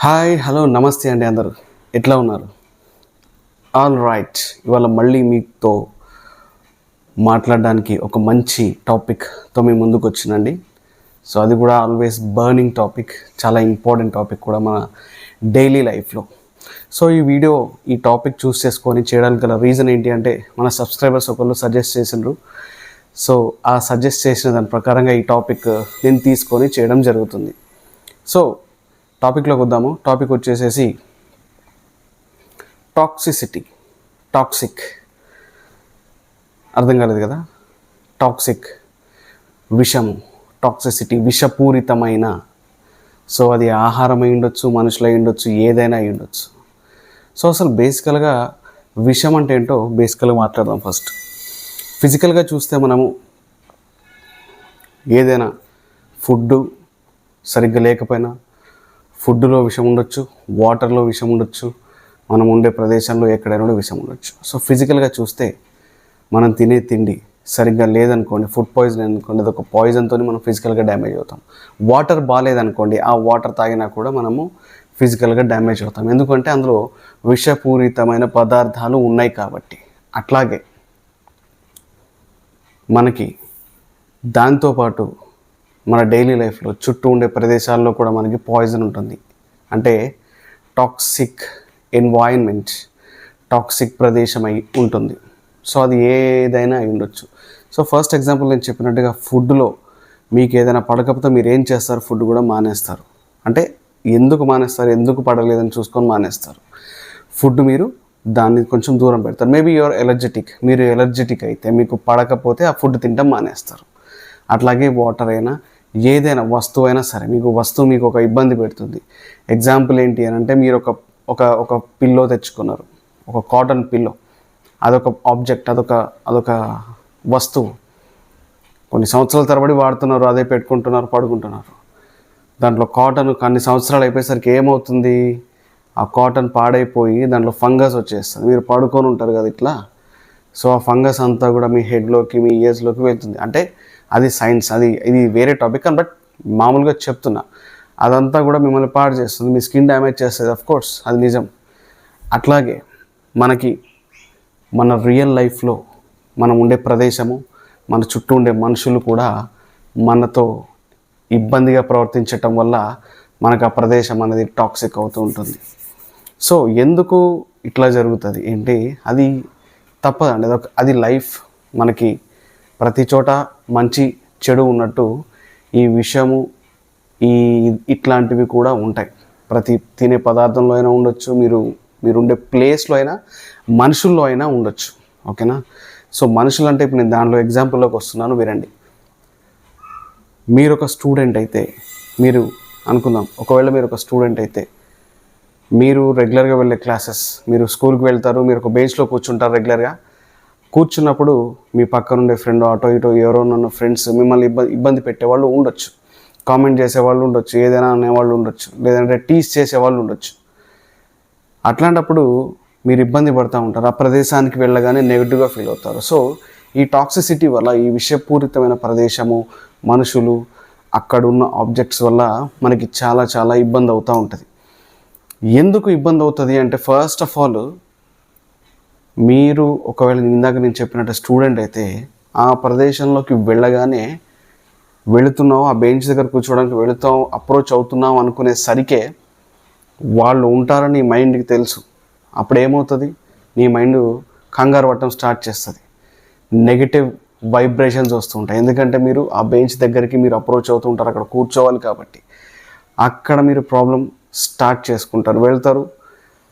Hi hello నమస్తే అండి, అందరూ ఎట్లా ఉన్నారు? ఆల్ రైట్, ఇవాళ మళ్ళీ మీతో మాట్లాడడానికి ఒక మంచి టాపిక్తో మీ ముందుకు వచ్చినండి. సో అది కూడా ఆల్వేస్ బర్నింగ్ టాపిక్, చాలా ఇంపార్టెంట్ టాపిక్ కూడా మన డైలీ లైఫ్లో. సో ఈ టాపిక్ చూస్ చేసుకొని చేయడానికి గల రీజన్ ఏంటి అంటే, మన సబ్స్క్రైబర్స్ ఒకళ్ళు సజెస్ట్ చేసిండ్రు. సో ఆ సజెస్ట్ చేసిన దాని ప్రకారంగా ఈ టాపిక్ నేను తీసుకొని చేయడం జరుగుతుంది. సో టాపిక్లోకి వద్దాము. టాపిక్ వచ్చేసేసి టాక్సిసిటీ. టాక్సిక్ అర్థం కాలేదు కదా? టాక్సిక్, విషము, టాక్సిసిటీ, విషపూరితమైన. సో అది ఆహారం అయి ఉండొచ్చు, మనుషులు అయి ఉండొచ్చు, ఏదైనా అయి ఉండొచ్చు. సో అసలు బేసికల్గా విషం అంటే ఏంటో బేసికల్గా మాట్లాడదాం. ఫస్ట్ ఫిజికల్గా చూస్తే మనము ఏదైనా ఫుడ్ సరిగ్గా లేకపోయినా ఫుడ్లో విషం ఉండొచ్చు, వాటర్లో విషం ఉండొచ్చు, మనం ఉండే ప్రదేశంలో ఎక్కడైనా కూడా విషం ఉండొచ్చు. సో ఫిజికల్గా చూస్తే మనం తినే తిండి సరిగ్గా లేదనుకోండి, ఫుడ్ పాయిజన్ అనుకోండి, అదొక పాయిజన్తో మనం ఫిజికల్గా డ్యామేజ్ అవుతాం. వాటర్ బాగాలేదనుకోండి, ఆ వాటర్ తాగినా కూడా మనము ఫిజికల్గా డ్యామేజ్ అవుతాం. ఎందుకంటే అందులో విషపూరితమైన పదార్థాలు ఉన్నాయి కాబట్టి. అట్లాగే మనకి దాంతోపాటు మన డైలీ లైఫ్లో చుట్టూ ఉండే ప్రదేశాల్లో కూడా మనకి పాయిజన్ ఉంటుంది. అంటే టాక్సిక్ ఎన్వైరన్మెంట్, టాక్సిక్ ప్రదేశం అయి ఉంటుంది. సో అది ఏదైనా అయి ఉండొచ్చు. సో ఫస్ట్ ఎగ్జాంపుల్ నేను చెప్పినట్టుగా ఫుడ్లో మీకు ఏదైనా పడకపోతే మీరు ఏం చేస్తారు? ఫుడ్ కూడా మానేస్తారు. అంటే ఎందుకు మానేస్తారు? ఎందుకు పడలేదని చూసుకొని మానేస్తారు. ఫుడ్ మీరు దాన్ని కొంచెం దూరం పెడతారు. మేబీ యువర్ ఎలర్జెటిక్, మీరు ఎలర్జెటిక్ అయితే మీకు పడకపోతే ఆ ఫుడ్ తింటాం మానేస్తారు. అట్లాగే వాటర్ అయినా ఏదైనా వస్తువు అయినా సరే, మీకు ఒక ఇబ్బంది పెడుతుంది. ఎగ్జాంపుల్ ఏంటి అని అంటే, మీరు ఒక పిల్లో తెచ్చుకున్నారు, ఒక కాటన్ పిల్లో. అదొక ఆబ్జెక్ట్, అదొక వస్తువు. కొన్ని సంవత్సరాల తరబడి వాడుతున్నారు, అదే పెట్టుకుంటున్నారు, పడుకుంటున్నారు. దాంట్లో కాటన్ కొన్ని సంవత్సరాలు అయిపోయేసరికి ఏమవుతుంది? ఆ కాటన్ పాడైపోయి దాంట్లో ఫంగస్ వచ్చేస్తుంది. మీరు పడుకొని ఉంటారు కదా ఇట్లా. సో ఆ ఫంగస్ అంతా కూడా మీ హెడ్లోకి, మీ ఇయర్స్లోకి వెళ్తుంది. అంటే అది సైన్స్, ఇది వేరే టాపిక్. బట్ మామూలుగా చెప్తున్నా, అదంతా కూడా మిమ్మల్ని పాడు చేస్తుంది, మీ స్కిన్ డ్యామేజ్ చేస్తుంది. కోర్స్ అది నిజం. అట్లాగే మన రియల్ లైఫ్లో మనం ఉండే ప్రదేశము, మన చుట్టూ ఉండే మనుషులు కూడా మనతో ఇబ్బందిగా ప్రవర్తించటం వల్ల మనకు ఆ ప్రదేశం అనేది టాక్సిక్ అవుతూ ఉంటుంది. సో ఎందుకు ఇట్లా జరుగుతుంది ఏంటి? అది తప్పదండి, అది లైఫ్. మనకి ప్రతి చోట మంచి చెడు ఉన్నట్టు ఈ విషము, ఇట్లాంటివి కూడా ఉంటాయి. ప్రతి తినే పదార్థంలో అయినా ఉండొచ్చు, మీరుండే ప్లేస్లో అయినా, మనుషుల్లో అయినా ఉండొచ్చు. ఓకేనా? సో మనుషులు అంటే ఇప్పుడు నేను దాంట్లో ఎగ్జాంపుల్లోకి వస్తున్నాను, వినండి. మీరు ఒక స్టూడెంట్ అయితే, మీరు అనుకుందాం, ఒకవేళ మీరు ఒక స్టూడెంట్ అయితే, మీరు రెగ్యులర్గా వెళ్ళే క్లాసెస్, మీరు స్కూల్కి వెళ్తారు, మీరు ఒక బెంచ్లో కూర్చుంటారు. రెగ్యులర్గా కూర్చున్నప్పుడు మీ పక్కనుండే ఫ్రెండ్, అటో ఇటో ఎవరో నన్న ఫ్రెండ్స్ మిమ్మల్ని ఇబ్బంది పెట్టేవాళ్ళు ఉండొచ్చు, కామెంట్ చేసేవాళ్ళు ఉండొచ్చు, ఏదైనా అనేవాళ్ళు ఉండొచ్చు, లేదంటే టీస్ చేసేవాళ్ళు ఉండొచ్చు. అట్లాంటప్పుడు మీరు ఇబ్బంది పడుతూ ఉంటారు. ఆ ప్రదేశానికి వెళ్ళగానే నెగిటివ్గా ఫీల్ అవుతారు. సో ఈ టాక్సిసిటీ వల్ల, ఈ విషపూరితమైన ప్రదేశము, మనుషులు, అక్కడున్న ఆబ్జెక్ట్స్ వల్ల మనకి చాలా చాలా ఇబ్బంది అవుతూ ఉంటుంది. ఎందుకు ఇబ్బంది అవుతుంది అంటే, ఫస్ట్ ఆఫ్ ఆల్, మీరు ఒకవేళ ఇందాక నేను చెప్పినట్టు స్టూడెంట్ అయితే, ఆ ప్రదేశంలోకి వెళ్ళగానే వెళుతున్నావు, ఆ బెంచ్ దగ్గర కూర్చోవడానికి వెళుతాం, అప్రోచ్ అవుతున్నాం అనుకునేసరికే వాళ్ళు ఉంటారని నీ మైండ్కి తెలుసు. అప్పుడు ఏమవుతుంది? నీ మైండ్ కంగారు పట్టడం స్టార్ట్ చేస్తుంది. నెగిటివ్ వైబ్రేషన్స్ వస్తుంటాయి. ఎందుకంటే మీరు ఆ బెంచ్ దగ్గరికి మీరు అప్రోచ్ అవుతూ ఉంటారు, అక్కడ కూర్చోవాలి కాబట్టి. అక్కడ మీరు ప్రాబ్లం స్టార్ట్ చేసుకుంటారు.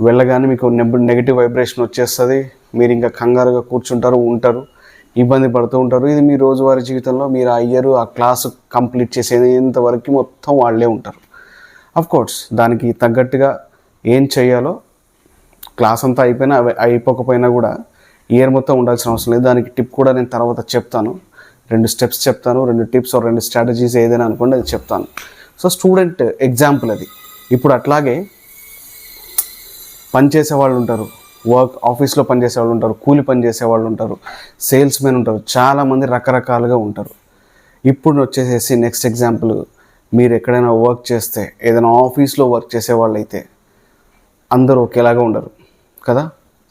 వెళ్ళగానే మీకు నెగిటివ్ వైబ్రేషన్ వచ్చేస్తుంది. మీరు ఇంకా కంగారుగా కూర్చుంటారు, ఇబ్బంది పడుతూ ఉంటారు. ఇది మీ రోజువారీ జీవితంలో మీరు ఆ క్లాసు కంప్లీట్ చేసేంతవరకు మొత్తం వాళ్ళే ఉంటారు. కోర్స్ దానికి తగ్గట్టుగా ఏం చేయాలో, క్లాస్ అంతా అయిపోకపోయినా కూడా ఇయర్ మొత్తం ఉండాల్సిన అవసరం లేదు. దానికి టిప్ కూడా నేను తర్వాత చెప్తాను. 2 స్టెప్స్ చెప్తాను, 2 టిప్స్, 2 స్ట్రాటజీస్ ఏదైనా అనుకోండి, అది చెప్తాను. సో స్టూడెంట్ ఎగ్జాంపుల్ అది. ఇప్పుడు అట్లాగే పనిచేసే వాళ్ళు ఉంటారు, ఆఫీస్లో పనిచేసేవాళ్ళు ఉంటారు, కూలి పని చేసేవాళ్ళు ఉంటారు, సేల్స్ మెన్ ఉంటారు, చాలామంది రకరకాలుగా ఉంటారు. ఇప్పుడు వచ్చేసేసి నెక్స్ట్ ఎగ్జాంపుల్, మీరు ఎక్కడైనా వర్క్ చేస్తే, ఏదైనా ఆఫీస్లో వర్క్ చేసే వాళ్ళు అయితే అందరూ ఒకేలాగా ఉండరు కదా.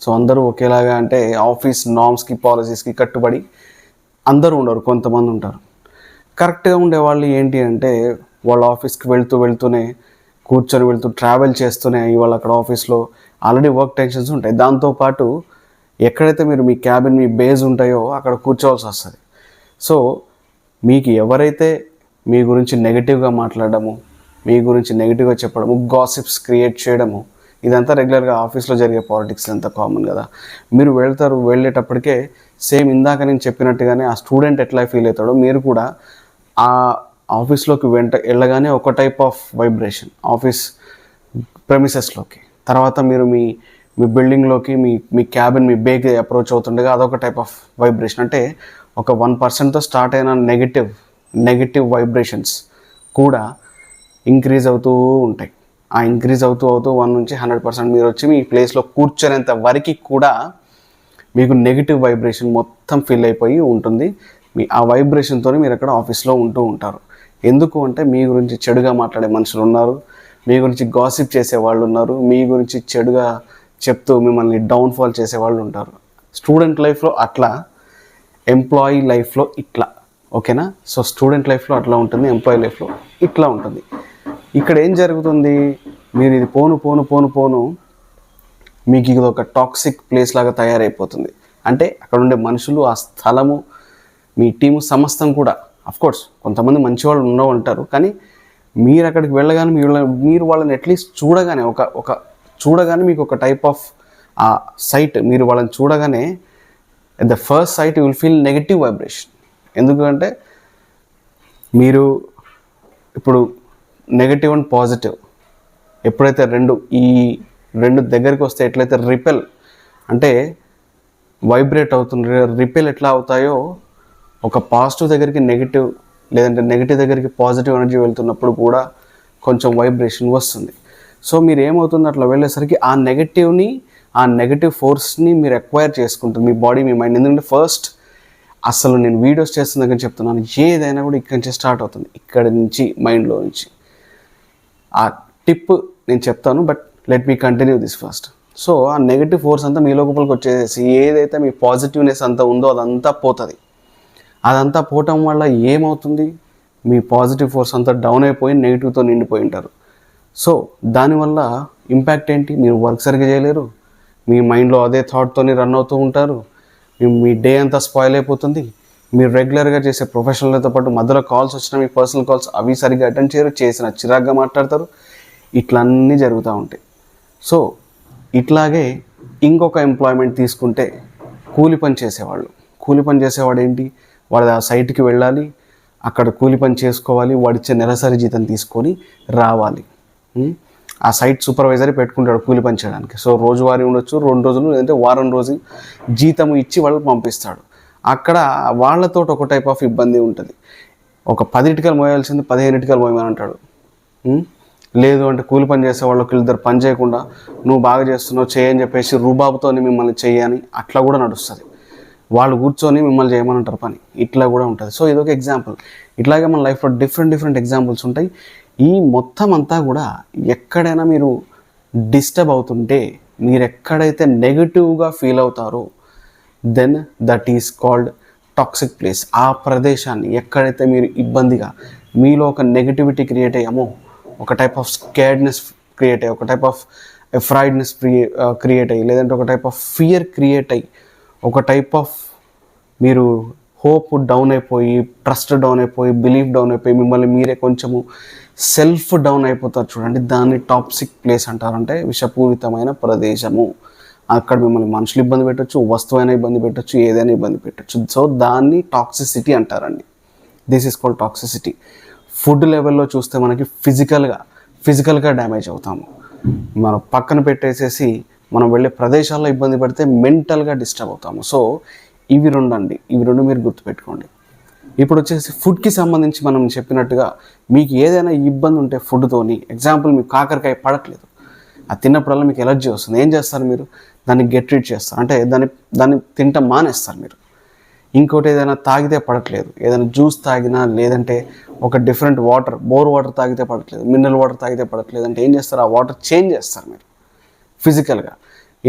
సో అందరూ ఒకేలాగా అంటే ఆఫీస్ నార్మ్స్కి పాలసీస్కి కట్టుబడి అందరూ ఉండరు, కొంతమంది ఉంటారు. కరెక్ట్గా ఉండేవాళ్ళు ఏంటి అంటే వాళ్ళ ఆఫీస్కి వెళ్తూనే వెళ్తూ ట్రావెల్ చేస్తూనే ఇవాళ అక్కడ ఆఫీస్లో ఆల్రెడీ వర్క్ టెన్షన్స్ ఉంటాయి. దాంతోపాటు ఎక్కడైతే మీరు మీ క్యాబిన్ మీ బేస్ ఉంటాయో అక్కడ కూర్చోవాల్సి వస్తుంది. సో మీకు ఎవరైతే మీ గురించి నెగిటివ్గా మాట్లాడము, మీ గురించి నెగిటివ్గా చెప్పడము, గాసిప్స్ క్రియేట్ చేయడము, ఇదంతా రెగ్యులర్గా ఆఫీస్లో జరిగే పాలిటిక్స్ అంతా కామన్ కదా. మీరు వెళ్ళేటప్పటికే సేమ్ ఇందాక నేను చెప్పినట్టుగానే ఆ స్టూడెంట్ ఎట్లా ఫీల్ అవుతాడో మీరు కూడా ఆ ఆఫీస్లోకి వెళ్ళగానే ఒక టైప్ ఆఫ్ వైబ్రేషన్ ఆఫీస్ ప్రెమిసెస్లోకి, తర్వాత మీరు మీ బిల్డింగ్లోకి మీ క్యాబిన్ మీ బేకి అప్రోచ్ అవుతుండగా అదొక టైప్ ఆఫ్ వైబ్రేషన్. అంటే ఒక 1%తో స్టార్ట్ అయిన నెగిటివ్ వైబ్రేషన్స్ కూడా ఇంక్రీజ్ అవుతూ ఉంటాయి. ఆ ఇంక్రీజ్ అవుతూ 1 నుంచి 100% మీరు వచ్చి మీ ప్లేస్లో కూర్చొనేంత వరకు కూడా మీకు నెగిటివ్ వైబ్రేషన్ మొత్తం ఫిల్ అయిపోయి ఉంటుంది. ఆ వైబ్రేషన్తో మీరు అక్కడ ఆఫీస్లో ఉంటూ ఉంటారు. ఎందుకు అంటే మీ గురించి చెడుగా మాట్లాడే మనుషులు ఉన్నారు, మీ గురించి గాసిప్ చేసే వాళ్ళు ఉన్నారు, మీ గురించి చెడుగా చెప్తూ మిమ్మల్ని డౌన్ఫాల్ చేసే వాళ్ళు ఉంటారు. స్టూడెంట్ లైఫ్లో అట్లా, ఎంప్లాయీ లైఫ్లో ఇట్లా. ఓకేనా. సో స్టూడెంట్ లైఫ్లో అట్లా ఉంటుంది, ఎంప్లాయీ లైఫ్లో ఇట్లా ఉంటుంది. ఇక్కడ ఏం జరుగుతుంది, మీరు ఇది పోను మీకు ఇది ఒక టాక్సిక్ ప్లేస్ లాగా తయారైపోతుంది. అంటే అక్కడ ఉండే మనుషులు, ఆ స్థలము, మీ టీము సమస్తం కూడా, అఫ్కోర్స్ కొంతమంది మంచి వాళ్ళు ఉంటారు, కానీ మీరు అక్కడికి వెళ్ళగానే మీరు వాళ్ళని అట్లీస్ట్ చూడగానే మీకు ఒక టైప్ ఆఫ్ ఆ సైట్, మీరు వాళ్ళని చూడగానే at the first sight you will feel negative vibration. ఎందుకంటే మీరు ఇప్పుడు నెగటివ్ అండ్ పాజిటివ్ ఎప్పుడైతే ఈ రెండు దగ్గరికి వస్తే ఎట్లయితే రిపెల్ అంటే వైబ్రేట్ అవుతుంది, రిపెల్ ఎట్లా అవుతాయో ఒక పాజిటివ్ దగ్గరికి నెగిటివ్, లేదంటే నెగిటివ్ దగ్గరికి పాజిటివ్ ఎనర్జీ వెళ్తున్నప్పుడు కూడా కొంచెం వైబ్రేషన్ వస్తుంది. సో మీరు ఏమవుతుంది, అట్లా వెళ్ళేసరికి ఆ నెగటివ్ ఫోర్స్ని మీరు ఎక్వైర్ చేసుకుంటుంది మీ బాడీ, మీ మైండ్. ఎందుకంటే ఫస్ట్ అసలు నేను వీడియోస్ చేస్తున్నా చెప్తున్నాను, ఏదైనా కూడా ఇక్కడి నుంచి స్టార్ట్ అవుతుంది, ఇక్కడి నుంచి మైండ్లో నుంచి. ఆ టిప్ నేను చెప్తాను, but let me continue this first. So ఆ నెగిటివ్ ఫోర్స్ అంతా మీ లోపలికి వచ్చేసి ఏదైతే మీ పాజిటివ్నెస్ అంతా ఉందో అదంతా పోతుంది. అదంతా పోవటం వల్ల ఏమవుతుంది, మీ పాజిటివ్ ఫోర్స్ అంతా డౌన్ అయిపోయి నెగిటివ్తో నిండిపోయి ఉంటారు. సో దానివల్ల ఇంపాక్ట్ ఏంటి, మీరు వర్క్ సరిగ్గా చేయలేరు, మీ మైండ్లో అదే థాట్తోని రన్ అవుతూ ఉంటారు, మీ డే అంతా స్పాయిల్ అయిపోతుంది. మీరు రెగ్యులర్గా చేసే ప్రొఫెషనల్తో పాటు మధ్యలో కాల్స్ వచ్చినా మీ పర్సనల్ కాల్స్ అవి సరిగ్గా అటెండ్ చేయరు, చేసిన చిరాగ్గా మాట్లాడతారు, ఇట్లా అన్నీ జరుగుతూ ఉంటాయి. సో ఇట్లాగే ఇంకొక ఎంప్లాయ్మెంట్ తీసుకుంటే కూలి పని చేసేవాడు ఏంటి, వాడు ఆ సైట్కి వెళ్ళాలి, అక్కడ కూలి పని చేసుకోవాలి, వాడిచ్చే నెలసరి జీతం తీసుకొని రావాలి. ఆ సైట్ సూపర్వైజర్ పెట్టుకుంటాడు కూలి పని చేయడానికి. సో రోజువారీ ఉండొచ్చు, 2 రోజులు లేదంటే వారం రోజు జీతం ఇచ్చి వాళ్ళు పంపిస్తాడు. అక్కడ వాళ్ళతో ఒక టైప్ ఆఫ్ ఇబ్బంది ఉంటుంది. ఒక 10 ఇటుకలు మోయాల్సింది 15 ఇటుకలు మోయమని అంటాడు. లేదు అంటే కూలి పని చేసే వాళ్ళకి ఇద్దరు పని చేయకుండా నువ్వు బాగా చేస్తున్నావు చేయని చెప్పేసి రూబాబుతో మిమ్మల్ని చేయని అట్లా కూడా నడుస్తుంది. వాళ్ళు కూర్చొని మిమ్మల్ని చేయమని పని, ఇట్లా కూడా ఉంటుంది. సో ఇదొక ఎగ్జాంపుల్. ఇట్లాగే మన లైఫ్లో డిఫరెంట్ ఎగ్జాంపుల్స్ ఉంటాయి. ఈ మొత్తం అంతా కూడా ఎక్కడైనా మీరు డిస్టర్బ్ అవుతుంటే, మీరు ఎక్కడైతే నెగిటివ్గా ఫీల్ అవుతారో then that is called toxic place. ఆ ప్రదేశాన్ని ఎక్కడైతే మీరు ఇబ్బందిగా మీలో ఒక నెగిటివిటీ క్రియేట్ అయ్యామో, ఒక టైప్ ఆఫ్ స్కేర్డ్నెస్ క్రియేట్ అయ్యి, ఒక టైప్ ఆఫ్ ఎఫ్రైడ్నెస్ క్రియేట్ అయ్యి, లేదంటే ఒక టైప్ ఆఫ్ ఫియర్ క్రియేట్ అయ్యి, ఒక టైప్ ఆఫ్ మీరు హోప్ డౌన్ అయిపోయి, ట్రస్ట్ డౌన్ అయిపోయి, బిలీఫ్ డౌన్ అయిపోయి, మిమ్మల్ని మీరే కొంచెము సెల్ఫ్ డౌన్ అయిపోతారు చూడండి, దాన్ని టాక్సిక్ ప్లేస్ అంటారంటే విషపూరితమైన ప్రదేశము. అక్కడ మిమ్మల్ని మనుషులు ఇబ్బంది పెట్టచ్చు, వస్తువైనా ఇబ్బంది పెట్టచ్చు, ఏదైనా ఇబ్బంది పెట్టచ్చు. సో దాన్ని టాక్సిసిటీ అంటారండి. This is called toxicity. Food లెవెల్లో చూస్తే మనకి ఫిజికల్గా డ్యామేజ్ అవుతాము. మనం పక్కన పెట్టేసేసి మనం వెళ్ళే ప్రదేశాల్లో ఇబ్బంది పడితే మెంటల్గా డిస్టర్బ్ అవుతాము. సో ఇవి రెండు మీరు గుర్తుపెట్టుకోండి. ఇప్పుడు వచ్చేసి ఫుడ్కి సంబంధించి మనం చెప్పినట్టుగా మీకు ఏదైనా ఇబ్బంది ఉంటే ఫుడ్తోని, ఎగ్జాంపుల్ మీకు కాకరకాయ పడట్లేదు, అది తిన్నప్పుడల్లా మీకు ఎలర్జీ వస్తుంది, ఏం చేస్తారు మీరు, దాన్ని గెట్ రీడ్ చేస్తారు, అంటే దాన్ని తింటాం మానేస్తారు మీరు. ఇంకోటి ఏదైనా తాగితే పడట్లేదు, ఏదైనా జ్యూస్ తాగినా లేదంటే ఒక డిఫరెంట్ వాటర్, బోర్ వాటర్ తాగితే పడట్లేదు, మినరల్ వాటర్ తాగితే పడట్లేదు అంటే ఏం చేస్తారు, ఆ వాటర్ చేంజ్ చేస్తారు. మీరు ఫిజికల్గా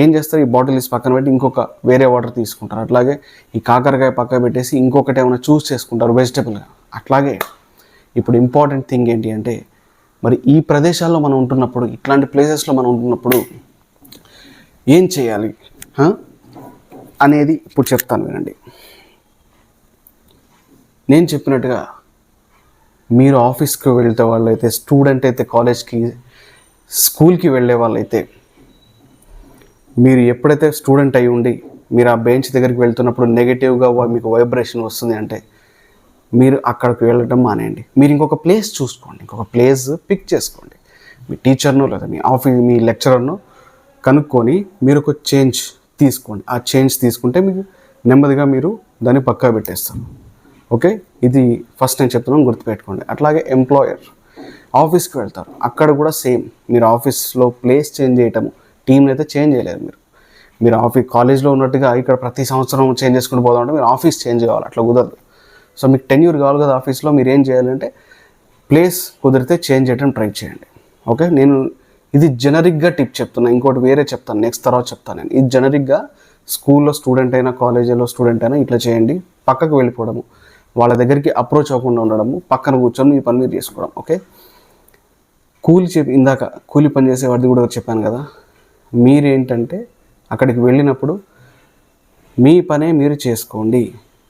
ఏం చేస్తారు, ఈ బాటిల్ తీసి పక్కన పెట్టి ఇంకొక వేరే వాటర్ తీసుకుంటారు. అట్లాగే ఈ కాకరకాయ పక్కన పెట్టేసి ఇంకొకటి ఏమైనా చూస్ చేసుకుంటారు వెజిటబుల్గా. అట్లాగే ఇప్పుడు ఇంపార్టెంట్ థింగ్ ఏంటి అంటే, మరి ఈ ప్రదేశాల్లో మనం ఉంటున్నప్పుడు, ఇట్లాంటి ప్లేసెస్లో మనం ఉంటున్నప్పుడు ఏం చేయాలి అనేది ఇప్పుడు చెప్తాను వినండి. నేను చెప్పినట్టుగా మీరు ఆఫీస్కి వెళ్తే వాళ్ళైతే, స్టూడెంట్ అయితే కాలేజ్కి, స్కూల్కి వెళ్ళే వాళ్ళైతే, మీరు ఎప్పుడైతే స్టూడెంట్ అయి ఉండి మీరు ఆ బెంచ్ దగ్గరికి వెళ్తున్నప్పుడు నెగిటివ్గా మీకు వైబ్రేషన్ వస్తుంది అంటే మీరు అక్కడికి వెళ్ళడం మానేయండి. మీరు ఇంకొక ప్లేస్ చూసుకోండి, ఇంకొక ప్లేస్ పిక్ చేసుకోండి. మీ టీచర్ను లేదా మీ లెక్చరర్ను కనుక్కొని మీరు ఒక చేంజ్ తీసుకోండి. ఆ చేంజ్ తీసుకుంటే మీకు నెమ్మదిగా మీరు దాన్ని పక్కా పెట్టేస్తారు. ఓకే, ఇది ఫస్ట్ నేను చెప్తున్నాను, గుర్తుపెట్టుకోండి. అట్లాగే ఎంప్లాయర్ ఆఫీస్కి వెళ్తారు, అక్కడ కూడా సేమ్. మీరు ఆఫీస్లో ప్లేస్ చేంజ్ చేయటము, టీంని అయితే చేంజ్ చేయలేరు. మీరు కాలేజ్లో ఉన్నట్టుగా ఇక్కడ ప్రతి సంవత్సరం చేంజ్ చేసుకుని పోదామంటే మీరు ఆఫీస్ చేంజ్ కావాలి, అట్లా కుదరదు. సో మీకు టెన్యూర్ కావాలి కదా ఆఫీస్లో, మీరు ఏం చేయాలంటే ప్లేస్ కుదిరితే చేంజ్ చేయడం ట్రై చేయండి. ఓకే, నేను ఇది జనరిక్గా టిప్ చెప్తున్నా, ఇంకోటి వేరే చెప్తాను నెక్స్ట్ తర్వాత చెప్తాను. నేను ఇది జనరిక్గా స్కూల్లో స్టూడెంట్ అయినా కాలేజీలో స్టూడెంట్ అయినా ఇట్లా చేయండి. పక్కకు వెళ్ళిపోవడము, వాళ్ళ దగ్గరికి అప్రోచ్ అవ్వకుండా ఉండడము, పక్కన కూర్చొని మీ పని మీరు చేసుకోవడం. ఓకే, ఇందాక కూలి పని చేసేవాడిది కూడా చెప్పాను కదా, మీరేంటంటే అక్కడికి వెళ్ళినప్పుడు మీ పనే మీరు చేసుకోండి,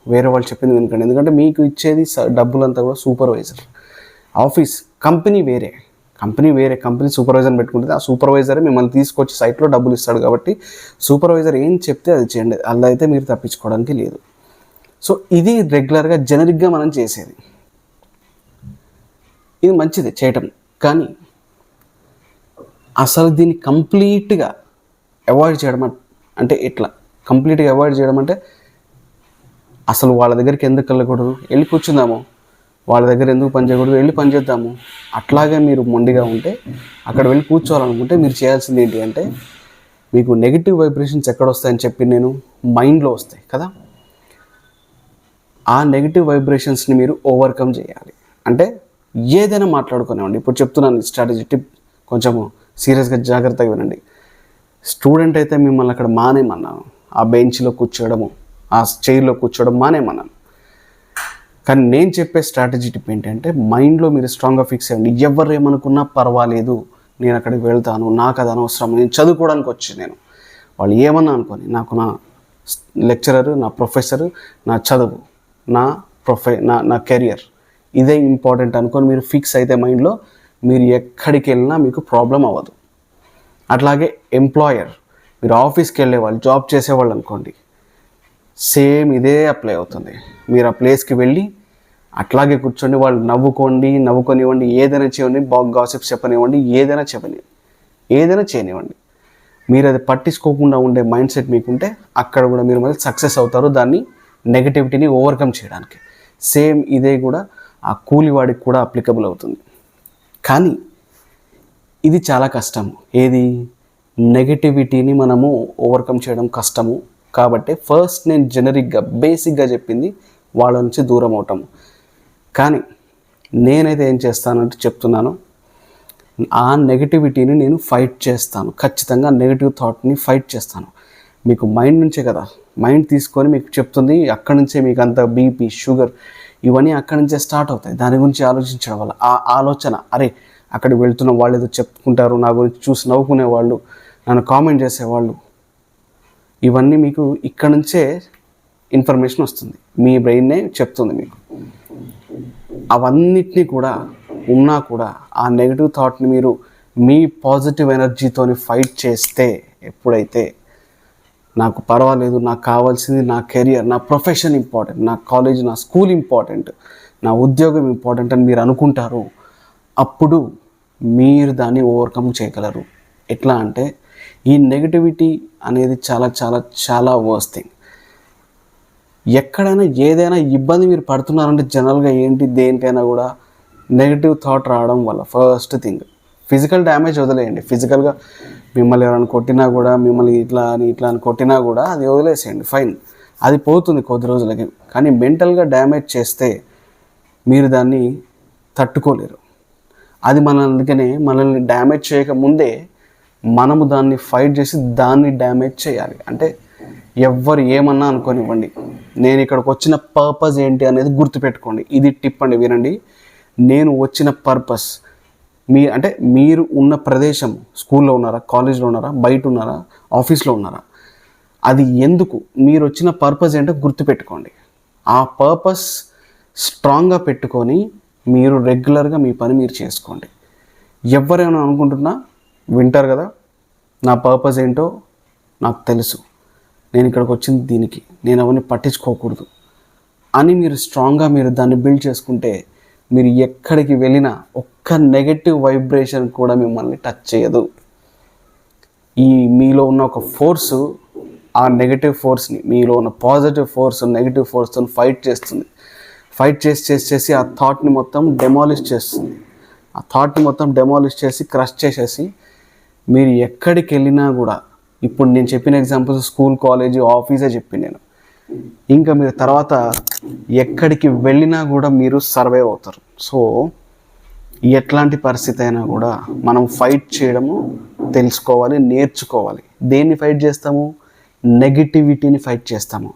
వేరే వాళ్ళు చెప్పింది వినకండి. ఎందుకంటే మీకు ఇచ్చేది డబ్బులంతా కూడా సూపర్వైజర్. ఆఫీస్ కంపెనీ వేరే, కంపెనీ సూపర్వైజర్ని పెట్టుకుంటుంది. ఆ సూపర్వైజరే మిమ్మల్ని తీసుకొచ్చి సైట్లో డబ్బులు ఇస్తాడు. కాబట్టి సూపర్వైజర్ ఏం చెప్తే అది చేయండి, అలా అయితే మీరు తప్పించుకోవడానికి లేదు. సో ఇది రెగ్యులర్గా జనరిక్గా మనం చేసేది, ఇది మంచిది చేయటం. కానీ అసలు దీన్ని కంప్లీట్గా అవాయిడ్ చేయడం అంటే ఎట్లా, కంప్లీట్గా అవాయిడ్ చేయడం అంటే అసలు వాళ్ళ దగ్గరికి ఎందుకు వెళ్ళకూడదు, వెళ్ళి కూర్చుందాము, వాళ్ళ దగ్గర ఎందుకు పని చేయకూడదు, వెళ్ళి పని చేద్దాము. అట్లాగే మీరు మొండిగా ఉంటే, అక్కడ వెళ్ళి కూర్చోవాలనుకుంటే మీరు చేయాల్సింది ఏంటి అంటే, మీకు నెగిటివ్ వైబ్రేషన్స్ ఎక్కడ వస్తాయని చెప్పి నేను మైండ్లో వస్తాయి కదా, ఆ నెగిటివ్ వైబ్రేషన్స్ని మీరు ఓవర్కమ్ చేయాలి. అంటే ఏదైనా మాట్లాడుకునేవ్వండి. ఇప్పుడు చెప్తున్నాను స్ట్రాటజీ టిప్, కొంచెము సీరియస్గా జాగ్రత్తగా వినండి. స్టూడెంట్ అయితే మిమ్మల్ని అక్కడ మానేమన్నాను, ఆ బెంచ్లో కూర్చోవడము, ఆ చైర్లో కూర్చోవడం మానేమన్నాను. కానీ నేను చెప్పే స్ట్రాటజీ టిప్ ఏంటంటే, మైండ్లో మీరు స్ట్రాంగ్గా ఫిక్స్ అవ్వండి. ఎవరు ఏమనుకున్నా పర్వాలేదు, నేను అక్కడికి వెళ్తాను, నాకు అది అనవసరం, నేను చదువుకోవడానికి వచ్చి, వాళ్ళు ఏమన్నా అనుకోని, నాకు నా లెక్చరరు, నా ప్రొఫెసరు, నా చదువు, నా కెరియర్ ఇదే ఇంపార్టెంట్ అనుకొని మీరు ఫిక్స్ అయితే మైండ్లో, మీరు ఎక్కడికి వెళ్ళినా మీకు ప్రాబ్లం అవ్వదు. అట్లాగే ఎంప్లాయర్, మీరు ఆఫీస్కి వెళ్ళేవాళ్ళు, జాబ్ చేసేవాళ్ళు అనుకోండి, సేమ్ ఇదే అప్లై అవుతుంది. మీరు ఆ ప్లేస్కి వెళ్ళి అట్లాగే కూర్చోండి, వాళ్ళు నవ్వుకొనివ్వండి, ఏదైనా చేయండి, బాగా గాసిప్స్ చెప్పనివ్వండి, ఏదైనా చేయనివ్వండి. మీరు అది పట్టించుకోకుండా ఉండే మైండ్ సెట్ మీకుంటే అక్కడ కూడా మీరు మళ్ళీ సక్సెస్ అవుతారు, దాన్ని నెగటివిటీని ఓవర్కమ్ చేయడానికి. సేమ్ ఇదే కూడా ఆ కూలివాడికి కూడా అప్లికబుల్ అవుతుంది. కానీ ఇది చాలా కష్టము, ఏది నెగటివిటీని మనము ఓవర్కమ్ చేయడం కష్టము. కాబట్టి ఫస్ట్ నేను జనరిక్గా బేసిక్గా చెప్పింది వాళ్ళ నుంచి దూరం అవటము. కానీ నేనైతే ఏం చేస్తానంటే చెప్తున్నాను, ఆ నెగటివిటీని నేను ఫైట్ చేస్తాను. ఖచ్చితంగా నెగటివ్ థాట్ని ఫైట్ చేస్తాను. మీకు మైండ్ నుంచే కదా, మైండ్ తీసుకొని మీకు చెప్తుంది, అక్కడి నుంచే మీకు అంత బీపీ, షుగర్ ఇవన్నీ అక్కడి నుంచే స్టార్ట్ అవుతాయి. దాని గురించి ఆలోచించడం వల్ల ఆ ఆలోచన, అరే అక్కడికి వెళ్తున్న వాళ్ళు ఏదో చెప్పుకుంటారు, నా గురించి చూసి నవ్వుకునేవాళ్ళు, నన్ను కామెంట్ చేసేవాళ్ళు, ఇవన్నీ మీకు ఇక్కడ నుంచే ఇన్ఫర్మేషన్ వస్తుంది, మీ బ్రెయిన్నే చెప్తుంది మీకు. అవన్నిటినీ కూడా ఉన్నా కూడా ఆ నెగిటివ్ థాట్ని మీరు మీ పాజిటివ్ ఎనర్జీతోని ఫైట్ చేస్తే, ఎప్పుడైతే నాకు పర్వాలేదు, నాకు కావాల్సింది నా కెరియర్, నా ప్రొఫెషన్ ఇంపార్టెంట్, నా కాలేజ్, నా స్కూల్ ఇంపార్టెంట్, నా ఉద్యోగం ఇంపార్టెంట్ అని మీరు అనుకుంటారు, అప్పుడు మీరు దాన్ని ఓవర్కమ్ చేయగలరు. ఎట్లా అంటే, ఈ నెగటివిటీ అనేది చాలా చాలా చాలా వర్స్ట్ థింగ్. ఎక్కడైనా ఏదైనా ఇబ్బంది మీరు పడుతున్నారంటే జనరల్గా ఏంటి, దేనికైనా కూడా నెగిటివ్ థాట్ రావడం వల్ల ఫస్ట్ థింగ్ ఫిజికల్ డ్యామేజ్ వదిలేయండి. ఫిజికల్గా మిమ్మల్ని ఎవరైనా కొట్టినా కూడా, మిమ్మల్ని ఇట్లా అని కొట్టినా కూడా అది వదిలేసేయండి, ఫైన్. అది పోతుంది కొద్ది రోజులకి. కానీ మెంటల్గా డ్యామేజ్ చేస్తే మీరు దాన్ని తట్టుకోలేరు. అది అందుకనే మనల్ని డ్యామేజ్ చేయకముందే మనము దాన్ని ఫైట్ చేసి దాన్ని డ్యామేజ్ చేయాలి. అంటే ఎవ్వరు ఏమన్నా అనుకోనివ్వండి, నేను ఇక్కడికి వచ్చిన పర్పస్ ఏంటి అనేది గుర్తుపెట్టుకోండి. ఇది టిప్ అండి, వినండి. నేను వచ్చిన పర్పస్ అంటే మీరు ఉన్న ప్రదేశం, స్కూల్లో ఉన్నారా, కాలేజ్లో ఉన్నారా, బయట ఉన్నారా, ఆఫీస్లో ఉన్నారా, అది ఎందుకు, మీరు వచ్చిన పర్పస్ ఏంటో గుర్తుపెట్టుకోండి. ఆ పర్పస్ స్ట్రాంగ్గా పెట్టుకొని మీరు రెగ్యులర్గా మీ పని మీరు చేసుకోండి. ఎవరైనా అనుకుంటున్నా వింటారు కదా, నా పర్పస్ ఏంటో నాకు తెలుసు, నేను ఇక్కడికి వచ్చింది దీనికి, నేను అవన్నీ పట్టించుకోకూడదు అని మీరు స్ట్రాంగ్గా మీరు దాన్ని బిల్డ్ చేసుకుంటే మీరు ఎక్కడికి వెళ్ళినా ఒక్క నెగటివ్ వైబ్రేషన్ కూడా మిమ్మల్ని టచ్ చేయదు. మీలో ఉన్న ఒక ఫోర్సు ఆ నెగటివ్ ఫోర్స్ని, మీలో ఉన్న పాజిటివ్ ఫోర్స్ నెగటివ్ ఫోర్స్తో ఫైట్ చేస్తుంది. ఫైట్ చేసి ఆ థాట్ని మొత్తం డెమాలిష్ చేస్తుంది. ఆ థాట్ని మొత్తం డెమాలిష్ చేసి క్రష్ చేసేసి మీరు ఎక్కడికి వెళ్ళినా కూడా, ఇప్పుడు నేను చెప్పిన ఎగ్జాంపుల్స్ స్కూల్, కాలేజీ, ఆఫీసే చెప్పి నేను, ఇంకా మీరు తర్వాత ఎక్కడికి వెళ్ళినా కూడా మీరు సర్వైవ్ అవుతారు. సో ఎట్లాంటి పరిస్థితి అయినా కూడా మనం ఫైట్ చేయడము తెలుసుకోవాలి, నేర్చుకోవాలి. దేన్ని ఫైట్ చేస్తాము? నెగిటివిటీని ఫైట్ చేస్తాము.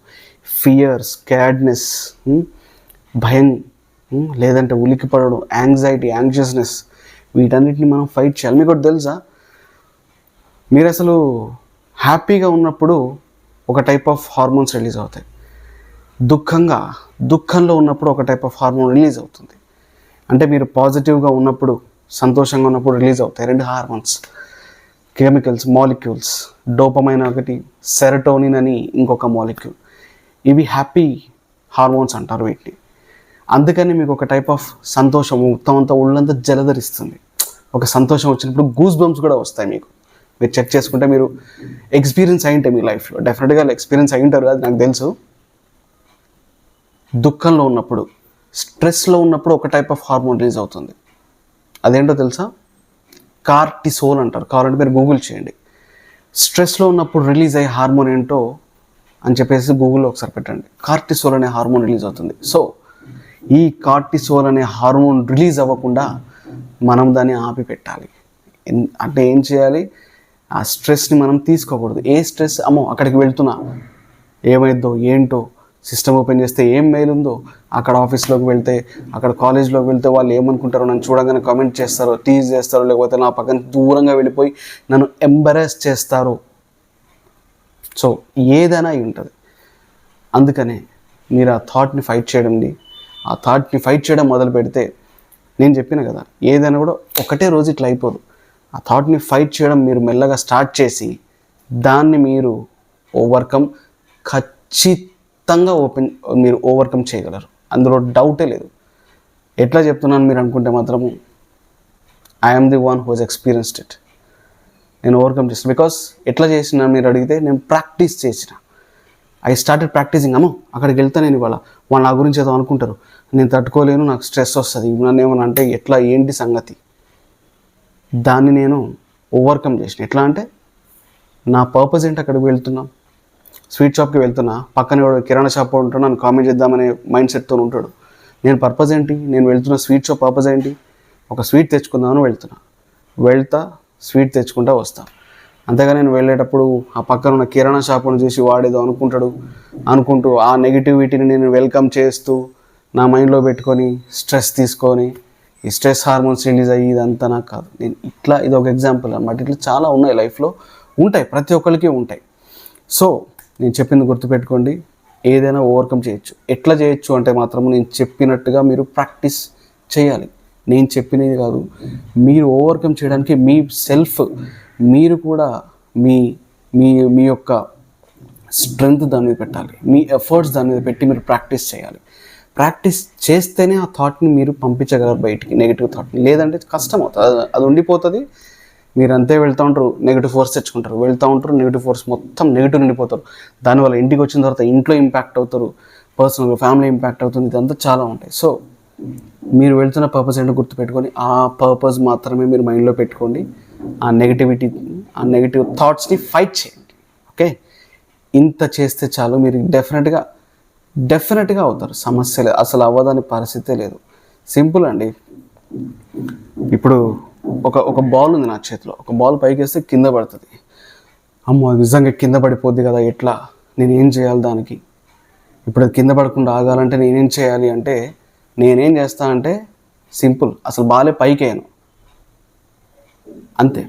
ఫియర్, స్కాడ్నెస్, భయం, లేదంటే ఉలికిపడడం, యాంగ్జైటీ, యాంగ్షియస్నెస్, వీటన్నిటిని మనం ఫైట్ చేయాలి. మీకు ఒకటి తెలుసా, మీరు అసలు హ్యాపీగా ఉన్నప్పుడు ఒక టైప్ ఆఫ్ హార్మోన్స్ రిలీజ్ అవుతాయి, దుఃఖంలో ఉన్నప్పుడు ఒక టైప్ ఆఫ్ హార్మోన్ రిలీజ్ అవుతుంది. అంటే మీరు పాజిటివ్గా ఉన్నప్పుడు, సంతోషంగా ఉన్నప్పుడు రిలీజ్ అవుతాయి రెండు హార్మోన్స్, కెమికల్స్, మాలిక్యూల్స్. డోపమైన్ ఒకటి, సెరటోనిన్ అని ఇంకొక మాలిక్యూల్. ఇవి హ్యాపీ హార్మోన్స్ అంటారు వీటిని. అందుకని మీకు ఒక టైప్ ఆఫ్ సంతోషం మొత్తం అంతా ఒళ్ళంతా జలధరిస్తుంది. ఒక సంతోషం వచ్చినప్పుడు గూస్ బంప్స్ కూడా వస్తాయి మీకు. మీరు చెక్ చేసుకుంటే మీరు ఎక్స్పీరియన్స్ అయ్యింటే మీ లైఫ్లో డెఫినెట్గా ఎక్స్పీరియన్స్ అయ్యింటారు, అది నాకు తెలుసు. దుఃఖంలో ఉన్నప్పుడు, స్ట్రెస్లో ఉన్నప్పుడు ఒక టైప్ ఆఫ్ హార్మోన్ రిలీజ్ అవుతుంది. అదేంటో తెలుసా? కార్టిసోల్ అంటారు. కావాలంటే మీరు గూగుల్ చేయండి. స్ట్రెస్లో ఉన్నప్పుడు రిలీజ్ అయ్యే హార్మోన్ ఏంటో అని చెప్పేసి గూగుల్లో ఒకసారి పెట్టండి. కార్టిసోల్ అనే హార్మోన్ రిలీజ్ అవుతుంది. సో ఈ కార్టిసోల్ అనే హార్మోన్ రిలీజ్ అవ్వకుండా మనం దాన్ని ఆపి పెట్టాలి. అంటే ఏం చేయాలి? ఆ స్ట్రెస్ని మనం తీసుకోకూడదు. ఏ స్ట్రెస్, అమ్మో అక్కడికి వెళ్తున్నా ఏమైందో ఏంటో, సిస్టమ్ ఓపెన్ చేస్తే ఏం మెయిల్ ఉందో, అక్కడ ఆఫీస్లోకి వెళ్తే, అక్కడ కాలేజ్లోకి వెళ్తే వాళ్ళు ఏమనుకుంటారో, నన్ను చూడగానే కామెంట్ చేస్తారో, టీజ్ చేస్తారో, లేకపోతే నా పక్కన దూరంగా వెళ్ళిపోయి నన్ను ఎంబరాస్ చేస్తారో. సో ఏదైనా అయి ఉంటుంది. అందుకనే మీరు ఆ థాట్ని ఫైట్ చేయడం మొదలు పెడితే, నేను చెప్పిన కదా, ఏదైనా కూడా ఒకటే రోజు ఇట్లా అయిపోదు. ఆ థాట్ని ఫైట్ చేయడం మీరు మెల్లగా స్టార్ట్ చేసి దాన్ని మీరు ఖచ్చితంగా మీరు ఓవర్కమ్ చేయగలరు. అందులో డౌటే లేదు. ఎట్లా చెప్తున్నాను మీరు అనుకుంటే మాత్రము, I'm the one who has experienced it. నేను ఓవర్కమ్ చేస్తాను. బికాస్ ఎట్లా చేసిన మీరు అడిగితే, నేను ప్రాక్టీస్ చేసిన. I started practicing. అమ్మో అక్కడికి వెళ్తే నేను ఇవాళ వాళ్ళు నా గురించి ఏదో అనుకుంటారు, నేను తట్టుకోలేను, నాకు స్ట్రెస్ వస్తుంది, నన్ను ఏమన్నా అంటే ఎట్లా, ఏంటి సంగతి, దాన్ని నేను ఓవర్కమ్ చేసిన. ఎట్లా అంటే, నా పర్పస్ ఏంటి, అక్కడికి వెళ్తున్నాం, స్వీట్ షాప్కి వెళ్తున్నా, పక్కన కిరాణా షాప్ ఉంటాడు, నన్ను కామెంట్ చేద్దామనే మైండ్ సెట్తో ఉంటాడు. నేను పర్పస్ ఏంటి, నేను వెళ్తున్న స్వీట్ షాప్ పర్పస్ ఏంటి, ఒక స్వీట్ తెచ్చుకుందామని వెళ్తా స్వీట్ తెచ్చుకుంటా వస్తా. అంతేగా నేను వెళ్ళేటప్పుడు ఆ పక్కన ఉన్న కిరాణా షాపును చూసి వాడేదో అనుకుంటూ ఆ నెగిటివిటీని నేను వెల్కమ్ చేస్తూ నా మైండ్లో పెట్టుకొని స్ట్రెస్ తీసుకొని ఈ స్ట్రెస్ హార్మోన్స్ రిలీజ్ అయ్యి ఇదంతా నాకు కాదు. నేను ఇది ఒక ఎగ్జాంపుల్ అన్నమాట. ఇట్లా చాలా ఉన్నాయి, లైఫ్లో ఉంటాయి, ప్రతి ఒక్కరికి ఉంటాయి. సో నేను చెప్పింది గుర్తుపెట్టుకోండి, ఏదైనా ఓవర్కమ్ చేయొచ్చు. ఎట్లా చేయొచ్చు అంటే మాత్రం నేను చెప్పినట్టుగా మీరు ప్రాక్టీస్ చేయాలి. నేను చెప్పినది కాదు, మీరు ఓవర్కమ్ చేయడానికి మీరు కూడా మీ యొక్క స్ట్రెంగ్త్ దాని మీద పెట్టాలి, మీ ఎఫర్ట్స్ దాని మీద పెట్టి మీరు ప్రాక్టీస్ చేయాలి. ప్రాక్టీస్ చేస్తేనే ఆ థాట్ని మీరు పంపించగలరు బయటికి, నెగిటివ్ థాట్ని. లేదంటే కష్టం అవుతుంది, అది ఉండిపోతుంది. మీరు అంతే వెళ్తూ ఉంటారు, నెగిటివ్ ఫోర్స్ తెచ్చుకుంటారు, వెళ్తూ ఉంటారు, నెగిటివ్ ఫోర్స్ మొత్తం నెగిటివ్ నిండిపోతారు. దానివల్ల ఇంటికి వచ్చిన తర్వాత ఇంట్లో ఇంపాక్ట్ అవుతారు, పర్సనల్గా ఫ్యామిలీ ఇంపాక్ట్ అవుతుంది, ఇదంతా చాలా ఉంటాయి. సో మీరు వెళ్తున్న పర్పస్ ఏంటో గుర్తుపెట్టుకొని ఆ పర్పస్ మాత్రమే మీరు మైండ్లో పెట్టుకోండి. ఆ నెగిటివ్ థాట్స్ని ఫైట్ చేయండి. ఓకే, ఇంత చేస్తే చాలు మీరు డెఫినెట్గా అవుతారు. సమస్య లేదు, అసలు అవ్వదని పరిస్థితే లేదు. సింపుల్ అండి. ఇప్పుడు ఒక బాల్ ఉంది నా చేతిలో, ఒక బాల్ పైకి వేస్తే కింద పడుతుంది. అమ్మో నిజంగా కింద పడిపోద్ది కదా, ఎట్లా, నేను ఏం చేయాలి దానికి? ఇప్పుడు అది కింద పడకుండా ఆగాలంటే నేనేం చేయాలి అంటే, నేనేం చేస్తానంటే సింపుల్, అసలు బాలే పైకి వేయను, అంతే.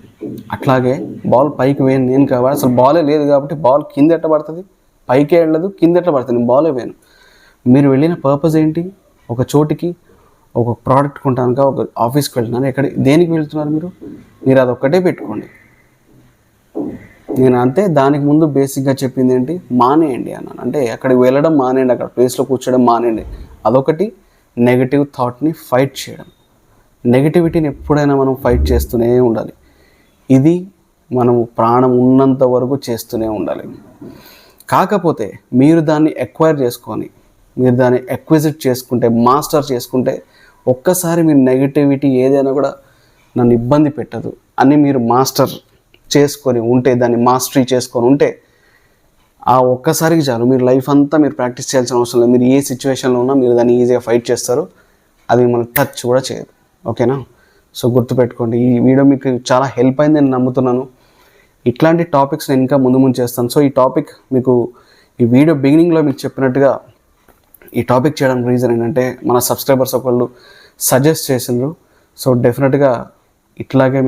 అట్లాగే బాల్ పైకి వేయను నేను కాబట్టి, అసలు బాలే లేదు కాబట్టి బాల్ కింద ఎట్ట పడుతుంది, పైకే వెళ్ళదు, కింద ఎట్ట పడుతుంది, నేను బాలే వేయను. మీరు వెళ్ళిన పర్పస్ ఏంటి? ఒక చోటికి ఒక ప్రోడక్ట్ కొంటానుక, ఒక ఆఫీస్కి వెళ్తున్నారు, దేనికి వెళ్తున్నారు మీరు అదొక్కటే పెట్టుకోండి. నేను అంతే దానికి ముందు బేసిక్గా చెప్పింది ఏంటి, మానేయండి అన్నాను. అంటే అక్కడికి వెళ్ళడం మానేయండి, అక్కడ ప్లేస్లో కూర్చోడం మానేయండి. అదొకటి. నెగిటివ్ థాట్ని ఫైట్ చేయడం. నెగిటివిటీని ఎప్పుడైనా మనం ఫైట్ చేస్తూనే ఉండాలి. ఇది మనం ప్రాణం ఉన్నంత వరకు చేస్తూనే ఉండాలి. కాకపోతే మీరు దాన్ని ఎక్వైర్ చేసుకొని, మీరు దాన్ని ఎక్విజిట్ చేసుకుంటే, మాస్టర్ చేసుకుంటే, ఒక్కసారి మీరు నెగిటివిటీ ఏదైనా కూడా నన్ను ఇబ్బంది పెట్టదు అని మీరు మాస్టర్ చేసుకొని ఉంటే, దాన్ని మాస్టరీ చేసుకొని ఉంటే, ఆ ఒక్కసారికి చాలు. మీరు లైఫ్ అంతా మీరు ప్రాక్టీస్ చేయాల్సిన అవసరం లేదు. మీరు ఏ సిచ్యువేషన్లో ఉన్నా మీరు దాన్ని ఈజీగా ఫైట్ చేస్తారు. అది మిమ్మల్ని టచ్ కూడా చేయదు. ఓకేనా? సో గుర్తుపెట్టుకోండి. ఈ వీడియో మీకు చాలా హెల్ప్ అయింది నేను నమ్ముతున్నాను. ఇట్లాంటి టాపిక్స్ నేను ఇంకా ముందు చేస్తాను. సో ఈ టాపిక్ మీకు ఈ వీడియో బిగినింగ్లో మీకు చెప్పినట్టుగా ఈ టాపిక్ చేయడానికి రీజన్ ఏంటంటే, మన సబ్స్క్రైబర్స్ ఒకళ్ళు సజెస్ట్ చేసిండ్రు. సో డెఫినెట్గా ఇట్లాగే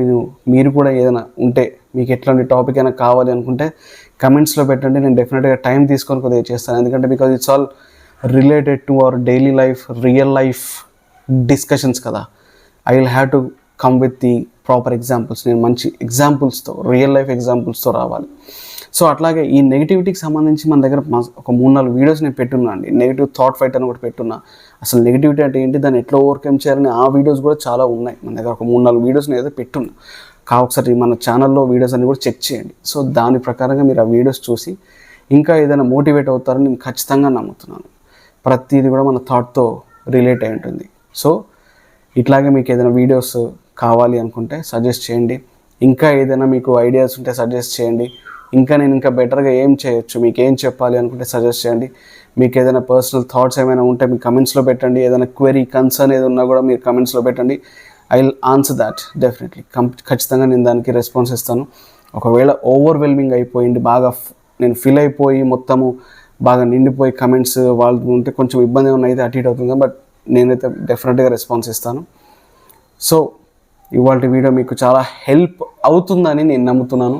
మీరు కూడా ఏదైనా ఉంటే, మీకు ఎట్లాంటి టాపిక్ అయినా కావాలి అనుకుంటే కమెంట్స్లో పెట్టండి. నేను డెఫినెట్గా టైం తీసుకొని కొద్దిగా చేస్తాను. ఎందుకంటే because it's all related to our daily life, real life discussions కదా. I will have to come with the proper examples. నేను మంచి ఎగ్జాంపుల్స్తో, రియల్ లైఫ్ ఎగ్జాంపుల్స్తో రావాలి. సో అట్లాగే ఈ నెగిటివిటీకి సంబంధించి మన దగ్గర ఒక 3-4 వీడియోస్ నేను పెట్టున్నా అండి. నెగిటివ్ థాట్ ఫైట్ అని ఒకటి పెట్టున్నా. అసలు నెగిటివిటీ అంటే ఏంటి, దాన్ని ఎట్లా ఓవర్కమ్ చేయాలని ఆ వీడియోస్ కూడా చాలా ఉన్నాయి మన దగ్గర. ఒక 3-4 వీడియోస్ నేను ఏదో పెట్టున్నా. ఒకసారి మన ఛానల్లో వీడియోస్ అన్ని కూడా చెక్ చేయండి. సో దాని ప్రకారంగా మీరు ఆ వీడియోస్ చూసి ఇంకా ఏదైనా మోటివేట్ అవుతారని నేను ఖచ్చితంగా నమ్ముతున్నాను. ప్రతిదీ కూడా మన థాట్తో రిలేట్ అయి ఉంటుంది. సో ఇట్లాగే మీకు ఏదైనా వీడియోస్ కావాలి అనుకుంటే సజెస్ట్ చేయండి. ఇంకా ఏదైనా మీకు ఐడియాస్ ఉంటే సజెస్ట్ చేయండి. నేను ఇంకా బెటర్గా ఏం చేయొచ్చు, మీకు ఏం చెప్పాలి అనుకుంటే సజెస్ట్ చేయండి. మీకు ఏదైనా పర్సనల్ థాట్స్ ఏమైనా ఉంటే మీ కమెంట్స్లో పెట్టండి. ఏదైనా క్వెరీ, కన్సర్న్ ఏది ఉన్నా కూడా మీరు కమెంట్స్లో పెట్టండి. I will answer that definitely. ఖచ్చితంగా నేను దానికి రెస్పాన్స్ ఇస్తాను. ఒకవేళ ఓవర్వెల్మింగ్ అయిపోయింది, బాగా నేను ఫిల్ అయిపోయి మొత్తము బాగా నిండిపోయి కమెంట్స్ వాళ్ళు ఉంటే కొంచెం ఇబ్బంది ఏమైనా అయితే అటు ఇటు అవుతుంది. బట్ నేనైతే డెఫినెట్గా రెస్పాన్స్ ఇస్తాను. సో ఇవాళ వీడియో మీకు చాలా హెల్ప్ అవుతుందని నేను నమ్ముతున్నాను.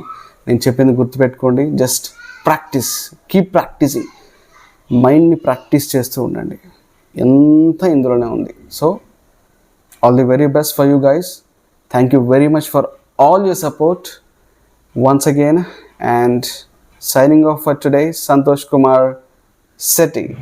నేను చెప్పింది గుర్తుపెట్టుకోండి. Just practice, keep practicing. మైండ్ని ప్రాక్టీస్ చేస్తూ ఉండండి. ఎంత ఇందులోనే ఉంది. So all the very best for you guys. Thank you very much for all your support once again, and signing off for today, Santosh Kumar Sethi.